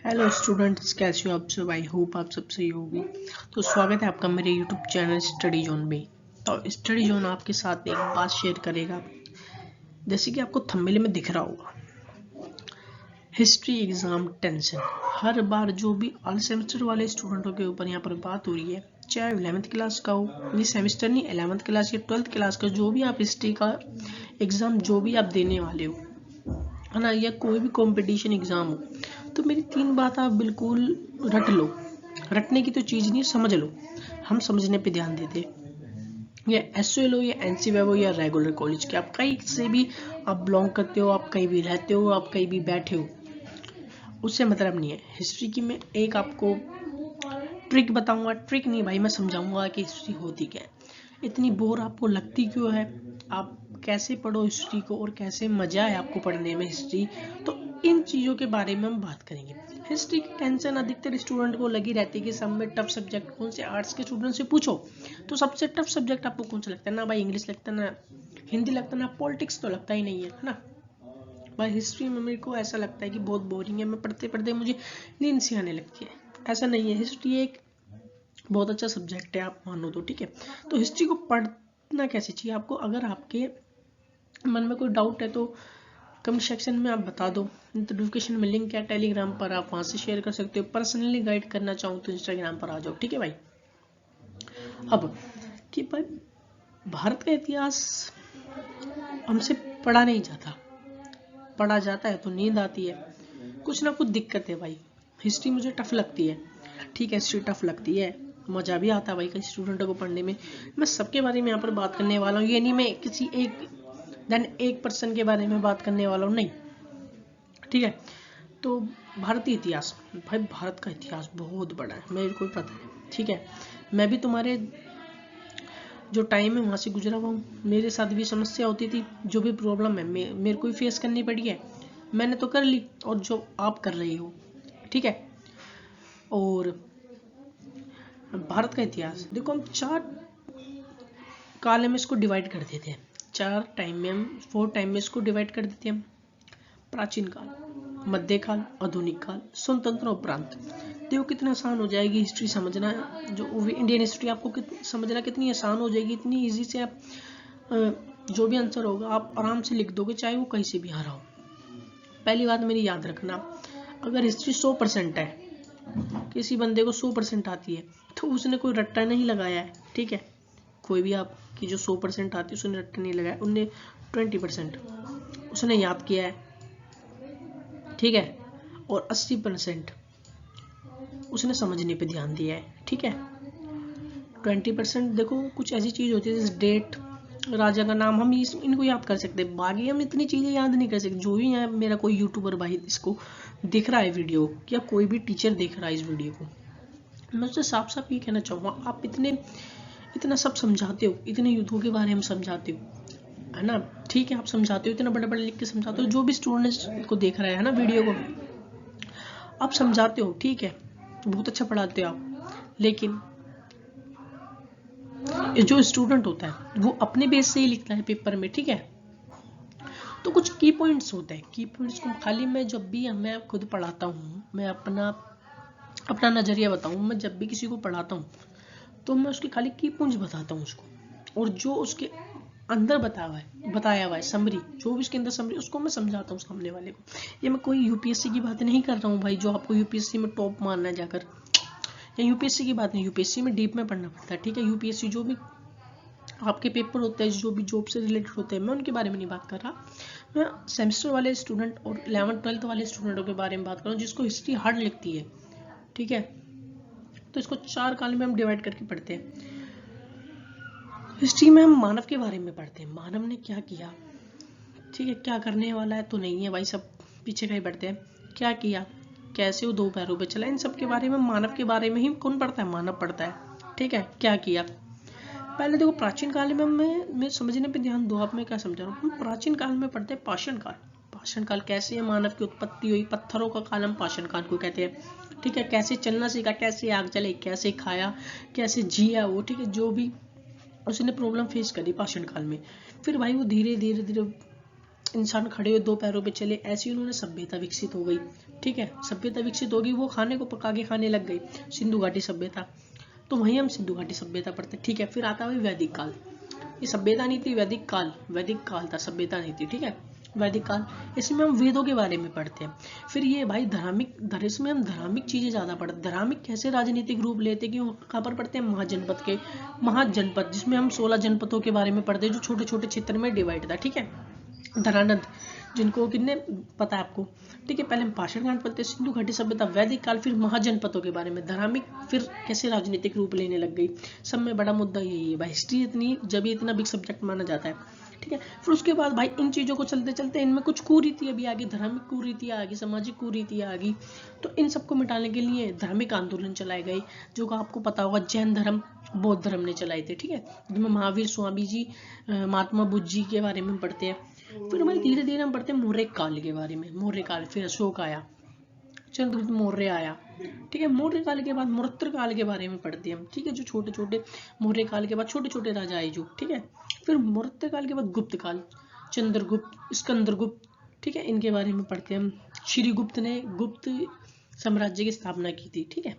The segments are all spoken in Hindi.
हेलो स्टूडेंट्स, कैसे हो आप सब। आई होप आप सब सही होगी। तो स्वागत है आपका मेरे यूट्यूब चैनल स्टडी जोन में। तो स्टडी जोन आपके साथ एक बात शेयर करेगा, जैसे कि आपको थंबनेल में दिख रहा होगा, हिस्ट्री एग्जाम टेंशन। हर बार जो भी ऑल सेमेस्टर वाले स्टूडेंटों के ऊपर यहाँ पर बात हो रही है, चाहे 11th क्लास का हो, ये सेमेस्टर नहीं 11th क्लास या 12th क्लास का, जो भी आप हिस्ट्री का एग्ज़ाम जो भी आप देने वाले हो, है ना, या कोई भी कंपटीशन एग्ज़ाम हो, तो मेरी 3 बात आप बिल्कुल रट लो। रटने की तो चीज़ नहीं, समझ लो। हम समझने पे ध्यान देते, या एसओएल हो या एनसीवेव हो या रेगुलर कॉलेज के, आप कहीं से भी आप बिलोंग करते हो, आप कहीं भी रहते हो, आप कहीं भी बैठे हो, उससे मतलब नहीं है। हिस्ट्री की मैं एक आपको ट्रिक बताऊंगा, ट्रिक नहीं भाई, मैं समझाऊंगा कि हिस्ट्री होती क्या है, इतनी बोर आपको लगती क्यों है, आप कैसे पढ़ो हिस्ट्री को और कैसे मजा है आपको पढ़ने में हिस्ट्री। तो इन चीज़ों के बारे में हम बात करेंगे। हिस्ट्री की टेंशन अधिकतर स्टूडेंट को लगी रहती है कि सब में टफ सब्जेक्ट कौन से। आर्ट्स के स्टूडेंट से पूछो तो सबसे टफ सब्जेक्ट आपको कौन सा लगता है, ना भाई इंग्लिश लगता है, ना हिंदी लगता है, ना पॉलिटिक्स तो लगता ही नहीं है ना भाई। हिस्ट्री में मेरे को ऐसा लगता है कि बहुत बोरिंग है, मैं पढ़ते पढ़ते मुझे नींद सी आने लगती है। ऐसा नहीं है, हिस्ट्री एक बहुत अच्छा सब्जेक्ट है, आप मानो तो ठीक है। तो हिस्ट्री को पढ़ना कैसे चाहिए आपको, अगर आपके मन में कोई डाउट है तो कमेंट सेक्शन में आप बता दो। नोटिफिकेशन में लिंक है टेलीग्राम पर, आप वहाँ से शेयर कर सकते हो। पर्सनली गाइड करना चाहूँ तो इंस्टाग्राम पर आ जाओ, ठीक है भाई। अब कि भाई भारत का इतिहास हमसे पढ़ा नहीं जाता, पढ़ा जाता है तो नींद आती है, कुछ ना कुछ दिक्कत है भाई। हिस्ट्री मुझे टफ लगती है, ठीक है, हिस्ट्री टफ लगती है, मज़ा भी आता है भाई कई स्टूडेंटों को पढ़ने में। मैं सबके बारे में यहाँ पर बात करने वाला हूँ, ये नहीं मैं किसी एक पर्सन के बारे में बात करने वाला हूँ, नहीं, ठीक है। तो भारतीय इतिहास, भाई भारत का इतिहास बहुत बड़ा है, मेरे को पता है, ठीक है। मैं भी तुम्हारे जो टाइम है वहाँ से गुजरा हुआ हूँ, मेरे साथ भी समस्या होती थी, जो भी प्रॉब्लम है मेरे को भी फेस करनी पड़ी है, मैंने तो कर ली, और जो आप कर रही हो, ठीक है। और भारत का इतिहास देखो, हम 4 काल में इसको डिवाइड कर देते हैं, 4 टाइम में हम 4 टाइम में इसको डिवाइड कर देते हैं हम। प्राचीन काल, मध्यकाल, आधुनिक काल, स्वतंत्र उपरांत। देखो कितना आसान हो जाएगी हिस्ट्री समझना, जो इंडियन हिस्ट्री आपको समझना कितनी आसान हो जाएगी, इतनी इजी से आप जो भी आंसर होगा आप आराम से लिख दोगे, चाहे वो कहीं से भी आ रहा हो। पहली बात मेरी याद रखना, अगर हिस्ट्री 100% है, किसी बंदे को 100% आती है, तो उसने कोई रट्टा नहीं लगाया है, ठीक है। कोई भी आपकी जो 100% आती है उसने रट्टा नहीं लगाया, उनने 20% उसने याद किया है, ठीक है, और 80% उसने समझने पे ध्यान दिया है, ठीक है। 20% देखो कुछ ऐसी चीज़ होती है जैसे डेट, राजा का नाम, हम इनको याद कर सकते हैं, बाकी हम इतनी चीज़ें याद नहीं कर सकते। जो भी है मेरा कोई यूट्यूबर भाई इसको दिख रहा है वीडियो, या कोई भी टीचर देख रहा है इस वीडियो को, मैं उससे साफ साफ ये कहना चाहूँगा, आप इतना सब समझाते हो, इतने युद्धों के बारे में समझाते हो, है ना, ठीक है, आप समझाते हो, इतना बड़े बड़े लिख के समझाते हो, जो भी स्टूडेंट्स को देख रहा है ना वीडियो को, आप समझाते हो, ठीक है, बहुत अच्छा पढ़ाते हो आप, लेकिन जो स्टूडेंट होता है वो अपने बेस से ही लिखता है पेपर में, ठीक है। तो कुछ की पॉइंट्स होते हैं, की पॉइंट्स को खाली मैं जब भी मैं खुद पढ़ाता हूँ, मैं अपना नज़रिया बताऊँ, मैं जब भी किसी को पढ़ाता हूँ तो मैं उसके खाली की पॉइंट्स बताता हूँ उसको, और जो उसके अंदर बताया हुआ है समरी, जो भी उसके अंदर समरी, उसको मैं समझाता हूँ सामने वाले को। ये मैं कोई यूपीएससी की बात नहीं कर रहा हूँ भाई, जो आपको यूपीएससी में टॉप मानना है जाकर, या यूपीएससी की बात नहीं, यूपीएससी में डीप में पढ़ना पड़ता है, ठीक है। यूपीएससी जो भी आपके पेपर होते हैं, जो भी जॉब से रिलेटेड होते हैं, मैं उनके बारे में नहीं बात कर रहा, मैं सेमेस्टर वाले स्टूडेंट और 11th-12th वाले स्टूडेंटों के बारे में बात कर रहा हूँ, जिसको हिस्ट्री हार्ड लगती है, ठीक है। तो इसको 4 काल में हम डिवाइड करके पढ़ते हैं। हिस्ट्री में हम मानव के बारे में पढ़ते हैं, मानव ने क्या किया, ठीक है, क्या करने वाला है तो नहीं है भाई, सब पीछे का ही पढ़ते हैं, क्या किया, कैसे वो 2 पैरों पे चला, इन सब के बारे में, मानव के बारे में ही कौन पढ़ता है, मानव पढ़ता है, ठीक है, क्या किया। पहले देखो प्राचीन काल में मैं समझने पे ध्यान दो, आप मैं क्या समझा रहा हूँ, हम प्राचीन काल में पढ़ते हैं पाषाण काल। पाषाण काल कैसे मानव की उत्पत्ति हुई, पत्थरों का काल हम पाषाण काल को कहते हैं, ठीक है। कैसे चलना सीखा, कैसे आग जले, कैसे खाया, कैसे जिया वो, ठीक है, जो भी उसने प्रॉब्लम फेस करी पाषाण काल में, फिर भाई वो धीरे धीरे धीरे इंसान खड़े हुए 2 पैरों पे चले, ऐसी उन्होंने सभ्यता विकसित हो गई। ठीक है, सभ्यता विकसित होगी, वो खाने को पका के खाने लग गई, सिंधु घाटी सभ्यता। तो वहीं हम सिंधु घाटी सभ्यता पढ़ते। ठीक है, फिर आता है वैदिक काल। ये सभ्यता नहीं थी, वैदिक काल था, सभ्यता नहीं थी। ठीक है, वैदिक काल, इसमें हम वेदों के बारे में पढ़ते हैं। फिर ये भाई इसमें हम धार्मिक चीजें ज्यादा पढ़ते। धार्मिक कैसे राजनीतिक रूप लेते, कि कहाँ पर पढ़ते हैं, महाजनपद, जिसमें हम 16 जनपदों के बारे में पढ़ते हैं, जो छोटे छोटे क्षेत्र में डिवाइड था। ठीक है, धनानंद, जिनको कितने पता है आपको। ठीक है, पहले हम पाषाण काल पढ़ते, सिंधु घाटी सभ्यता, वैदिक काल, फिर महाजनपदों के बारे में, धार्मिक, फिर कैसे राजनीतिक रूप लेने लग गई। सब में बड़ा मुद्दा यही है भाई, हिस्ट्री इतनी जब ये इतना बिग सब्जेक्ट माना जाता है। ठीक है, फिर उसके बाद भाई इन चीजों को चलते चलते इनमें कुछ कुरीतियां भी आ गई, धार्मिक कुरीतियां आ गई, सामाजिक कुरीतियां आ गई। तो इन सबको मिटाने के लिए धार्मिक आंदोलन चलाए गए, जो आपको पता होगा जैन धर्म, बौद्ध धर्म ने चलाए थे। ठीक है, जिसमें महावीर स्वामी जी, महात्मा बुद्ध जी के बारे में पढ़ते हैं। फिर भाई धीरे धीरे हम पढ़ते हैं मौर्य काल के बारे में। मौर्य काल, फिर अशोक आया, चंद्रगुप्त मौर्य आया। ठीक है, मौर्य काल के बाद मरुत्र काल के बारे में पढ़ते हैं हम। ठीक है, जो छोटे छोटे मौर्य काल के बाद छोटे छोटे राजा आए जो। ठीक है, फिर मरुत्र काल के बाद गुप्त काल, चंद्रगुप्त, स्कंदरगुप्त। ठीक है, इनके बारे में पढ़ते हैं हम। श्रीगुप्त ने गुप्त साम्राज्य की स्थापना की थी। ठीक है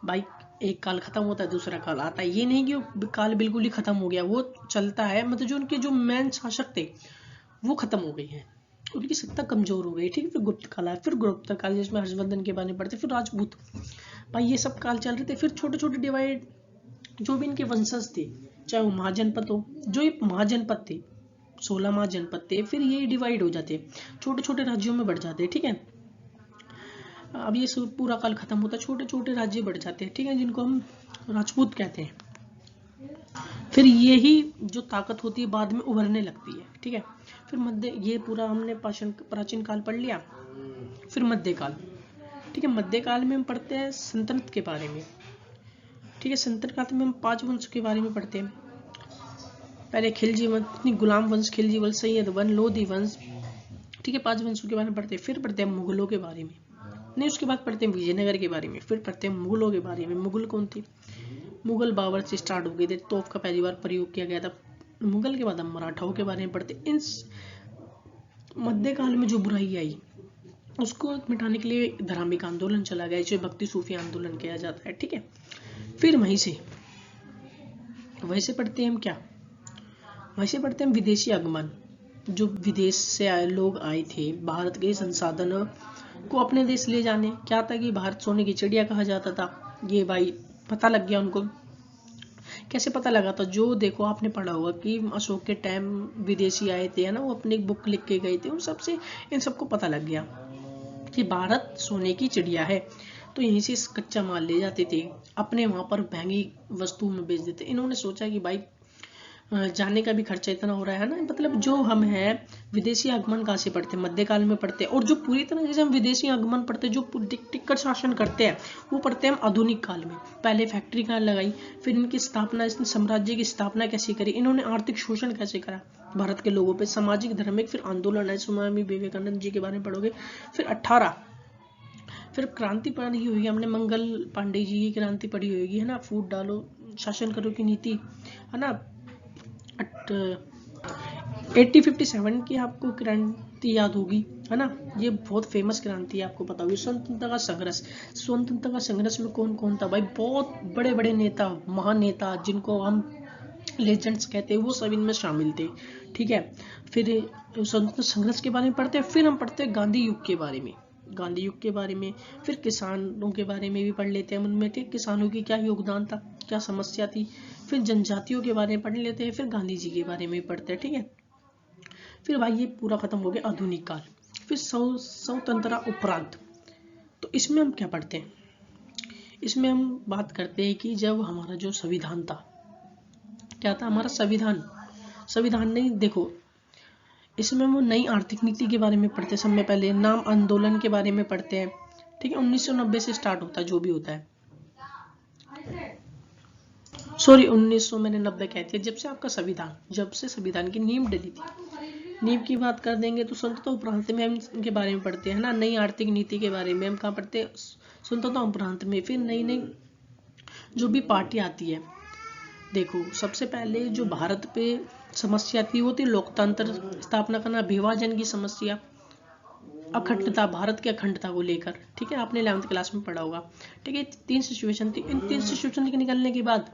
भाई, एक काल खत्म होता है, दूसरा काल आता है। ये नहीं कि वो काल बिल्कुल ही खत्म हो गया, वो चलता है, मतलब जो उनके जो मेन शासक थे वो खत्म हो गई है, उनकी सत्ता कमजोर हो गई। ठीक है, फिर गुप्त काल आया, फिर गुप्त काल जिसमें हर्षवर्धन के बारे में पढ़ते, फिर राजपूत। भाई ये सब काल चल रहे थे। फिर छोटे छोटे डिवाइड, जो भी इनके वंशज थे, चाहे वो महाजनपद हो, जो ये महाजनपद थे, 16 महाजनपद थे, फिर ये डिवाइड हो जाते, छोटे छोटे राज्यों में बढ़ जाते। ठीक है, अब ये सब पूरा काल खत्म होता, छोटे छोटे राज्य बढ़ जाते हैं। ठीक है, जिनको हम राजपूत कहते हैं। फिर यही जो ताकत होती है बाद में उभरने लगती है। ठीक है, फिर ये पूरा हमने प्राचीन काल पढ़ लिया। फिर मध्यकाल। ठीक है, मध्यकाल में हम पढ़ते हैं सल्तनत के बारे में। ठीक है, सल्तनत काल में हम 5 वंश के बारे में पढ़ते हैं। पहले खिलजी वंश, गुलाम वंश, खिलजी वंश, सैयद वंश, लोधी वंश। ठीक है, 5 वंशों के बारे में पढ़ते हैं। फिर पढ़ते हैं मुगलों के बारे में, नहीं उसके बाद पढ़ते हैं विजयनगर के बारे में। फिर पढ़ते हैं मुगलों के बारे में। मुगल कौन थे? मुगल बाबर से स्टार्ट हो गए थे, तोप का पहली बार प्रयोग किया गया था। मुगल के बाद हम मराठाओं के बारे में पढ़ते। इन मध्यकाल में जो बुराई आई उसको मिटाने के लिए धार्मिक आंदोलन चला गया, जो भक्ति सूफी आंदोलन किया जाता है। ठीक है, फिर वहीं से पढ़ते हैं हम क्या, वहीं से पढ़ते हैं विदेशी आगमन। जो विदेश से लोग आए थे, भारत के संसाधन को अपने देश ले जाने। क्या था कि भारत सोने की चिड़िया कहा जाता था। ये भाई पता लग गया उनको। कैसे पता लगा था? जो देखो आपने पढ़ा होगा कि अशोक के टाइम विदेशी आए थे, है ना, वो अपनी बुक लिख के गए थे, उन सबसे इन सबको पता लग गया कि भारत सोने की चिड़िया है। तो यहीं से कच्चा माल ले जाते थे, अपने वहां पर महंगी वस्तु में बेच देते। इन्होंने सोचा कि भाई जाने का भी खर्चा इतना हो रहा है ना, मतलब जो हम हैं विदेशी आगमन कहाँ से पढ़ते हैं? मध्यकाल में पढ़ते हैं। और जो पूरी तरह जैसे हम विदेशी आगमन पढ़ते हैं, जो टिक्कर शासन करते हैं, वो पढ़ते हैं हम आधुनिक काल में। पहले फैक्ट्री कहाँ लगाई, फिर इनकी स्थापना, इस साम्राज्य की स्थापना कैसे करी, इन्होंने आर्थिक शोषण कैसे करा भारत के लोगों पे, सामाजिक धार्मिक, फिर आंदोलन है, स्वामी विवेकानंद जी के बारे में पढ़ोगे। फिर 18, फिर क्रांति पढ़ी होगी हमने, मंगल पांडे जी की क्रांति पढ़ी होगी, है ना, फूट डालो शासन करो की नीति, है ना। 1857 की आपको क्रांति याद होगी, है ना, ये बहुत फेमस क्रांति है, आपको पता होगी। स्वतंत्रता का संघर्ष, स्वतंत्रता का संघर्ष में कौन कौन था भाई? बहुत बड़े बड़े नेता, महान नेता, जिनको हम लेजेंड्स कहते हैं, वो सब इनमें शामिल थे। ठीक है, फिर स्वतंत्रता संघर्ष के बारे में पढ़ते हैं। फिर हम पढ़ते हैं गांधी युग के बारे में, गांधी युग के बारे में। फिर किसानों के बारे में भी पढ़ लेते हैं, उनमें किसानों की क्या योगदान था, क्या समस्या थी। फिर जनजातियों के बारे में पढ़ लेते हैं। फिर गांधी जी के बारे में पढ़ते हैं। ठीक है, फिर भाई ये पूरा खत्म हो गया आधुनिक काल। फिर स्वतंत्रता उपरांत, तो इसमें हम क्या पढ़ते हैं? इसमें हम बात करते हैं कि जब हमारा जो संविधान था, क्या था हमारा संविधान नहीं, देखो इसमें वो नई आर्थिक नीति के बारे में पढ़ते हैं। सब में पहले नाम आंदोलन के बारे में पढ़ते हैं। ठीक है, 1990 से स्टार्ट होता है, जो भी होता है, सॉरी 1900 मैंने 90 कहती है, जब से आपका संविधान, जब से संविधान की नींव डली थी। नींव की बात कर देंगे तो स्वतंत्रता उपरांत में हम इनके बारे में पढ़ते हैं ना, नई आर्थिक नीति के बारे में हम कहाँ पढ़ते हैं? स्वतंत्रता उपरांत में। फिर नई नई जो भी पार्टी आती है, देखो सबसे पहले जो भारत पे समस्या थी वो थी लोकतंत्र स्थापना करना, विभाजन की समस्या, अखंडता, भारत की अखंडता को लेकर। ठीक है, आपने 11th क्लास में पढ़ा होगा। ठीक है, 3 सिचुएशन थी। इन 3 सिचुएशन के निकलने के बाद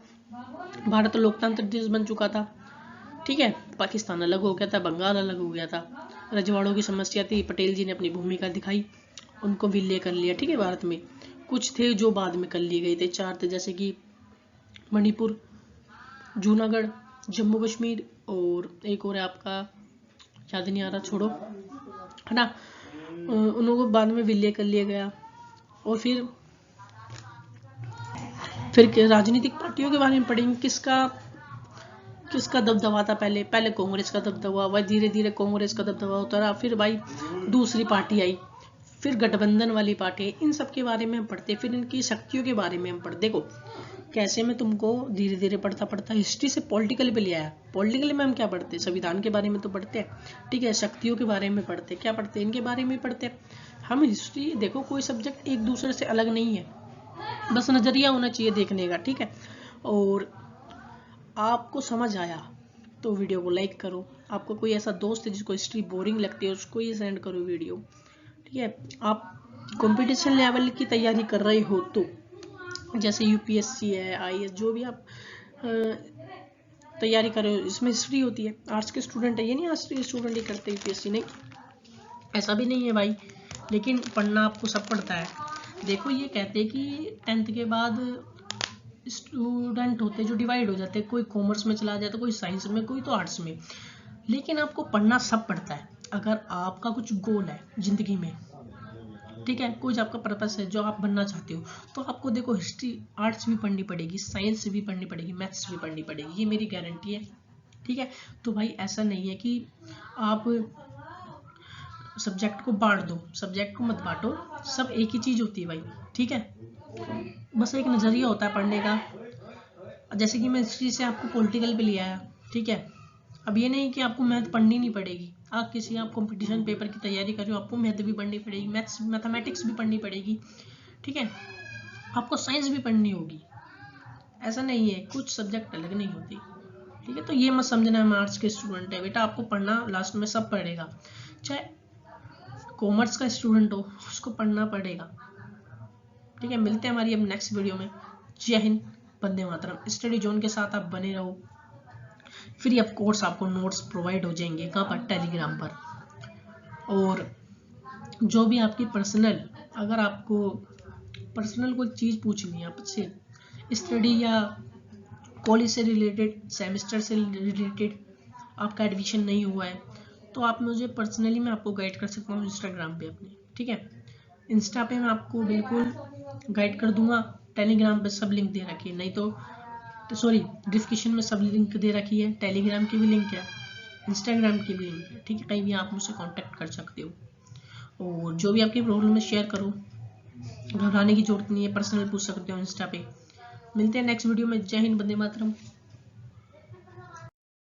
भारत लोकतंत्र देश बन चुका था। ठीक है, पाकिस्तान अलग हो गया था, बंगाल अलग हो गया था, रजवाड़ों की समस्या थी, पटेल जी ने अपनी भूमिका दिखाई, उनको भी लेकर लिया। ठीक है, भारत में कुछ थे जो बाद में कर लिए गए थे, 4 थे, जैसे कि मणिपुर, जूनागढ़, जम्मू कश्मीर, और एक और है आपका, याद नहीं आ रहा, छोड़ो, है ना। उन लोगों को बाद में विलय कर लिया गया। और फिर राजनीतिक पार्टियों के बारे में पढ़ेंगे, किसका दबदबा था। पहले कांग्रेस का दबदबा हुआ, धीरे धीरे कांग्रेस का दबदबा होता रहा, फिर भाई दूसरी पार्टी आई, फिर गठबंधन वाली पार्टी, इन सब के बारे में हम पढ़ते, फिर इनकी शक्तियों के बारे में हम पढ़ते। देखो कैसे मैं तुमको धीरे धीरे पढ़ता हिस्ट्री से पॉलिटिकल पे ले आया। पॉलिटिकल में हम क्या पढ़ते, संविधान के बारे में तो पढ़ते हैं। ठीक है, शक्तियों के बारे में पढ़ते, क्या पढ़ते, इनके बारे में पढ़ते। हम हिस्ट्री, देखो कोई सब्जेक्ट एक दूसरे से अलग नहीं है, बस नजरिया होना चाहिए देखने का। ठीक है, और आपको समझ आया तो वीडियो को लाइक करो। आपको कोई ऐसा दोस्त है जिसको हिस्ट्री बोरिंग लगती है, उसको ये सेंड करो वीडियो। ठीक है, आप कंपटीशन लेवल की तैयारी कर रहे हो तो, जैसे यूपीएससी है, आईएएस, जो भी आप तैयारी कर रहे हो, इसमें हिस्ट्री होती है। आर्ट्स के स्टूडेंट है, ये नहीं आर्ट्स के स्टूडेंट ही करते यूपीएससी, नहीं, ऐसा भी नहीं है भाई, लेकिन पढ़ना आपको सब पड़ता है। देखो ये कहते हैं कि 10th के बाद स्टूडेंट होते जो डिवाइड हो जाते, कोई कॉमर्स में चला जाता, कोई साइंस में, कोई तो आर्ट्स में, लेकिन आपको पढ़ना सब पड़ता है। अगर आपका कुछ गोल है जिंदगी में, ठीक है, कुछ आपका पर्पस है जो आप बनना चाहते हो, तो आपको देखो हिस्ट्री, आर्ट्स भी पढ़नी पड़ेगी, साइंस भी पढ़नी पड़ेगी, मैथ्स भी पढ़नी पड़ेगी, ये मेरी गारंटी है। ठीक है, तो भाई ऐसा नहीं है कि आप सब्जेक्ट को बांट दो, सब्जेक्ट को मत बांटो, सब एक ही चीज होती है भाई। ठीक है, बस एक नजरिया होता है पढ़ने का। जैसे कि मैं हिस्ट्री से आपको पॉलिटिकल पे ले आया। ठीक है, अब ये नहीं कि आपको मैथ पढ़नी नहीं पड़ेगी, आप कंपटीशन पेपर की तैयारी कर रहे हो, आपको मैथ भी पढ़नी पड़ेगी, मैथमेटिक्स भी पढ़नी पड़ेगी। ठीक है, आपको साइंस भी पढ़नी होगी, ऐसा नहीं है, कुछ सब्जेक्ट अलग नहीं होती। ठीक है, तो ये मत समझना हम आर्ट्स के स्टूडेंट है, बेटा आपको पढ़ना लास्ट में सब पड़ेगा, चाहे कॉमर्स का स्टूडेंट हो, उसको पढ़ना पड़ेगा। ठीक है, मिलते हैं हमारी अब नेक्स्ट वीडियो में। जय हिंद, वंदे मातरम। स्टडी जोन के साथ आप बने रहो, फ्री ऑफ कोर्स आपको नोट्स प्रोवाइड हो जाएंगे, कहाँ पर, टेलीग्राम पर। और जो भी आपकी पर्सनल, अगर आपको पर्सनल कोई चीज़ पूछनी है आपसे, स्टडी या कॉलेज से रिलेटेड, सेमेस्टर से रिलेटेड, आपका एडमिशन नहीं हुआ है, तो आप मुझे पर्सनली, मैं आपको गाइड कर सकता हूँ इंस्टाग्राम पे अपने। ठीक है, इंस्टा पे मैं आपको बिल्कुल गाइड कर दूंगा, टेलीग्राम पे सब लिंक दे रखी है, नहीं तो सॉरी, डिस्क्रिप्शन में सब लिंक दे रखी है, टेलीग्राम की भी लिंक है, इंस्टाग्राम की भी लिंक है। ठीक है, कहीं भी आप मुझसे कांटेक्ट कर सकते हो, और जो भी आपकी प्रॉब्लम है शेयर करो, घबराने की जरूरत नहीं है, पर्सनल पूछ सकते हो इंस्टा पे। मिलते हैं नेक्स्ट वीडियो में। जय हिंद, वंदे मातरम।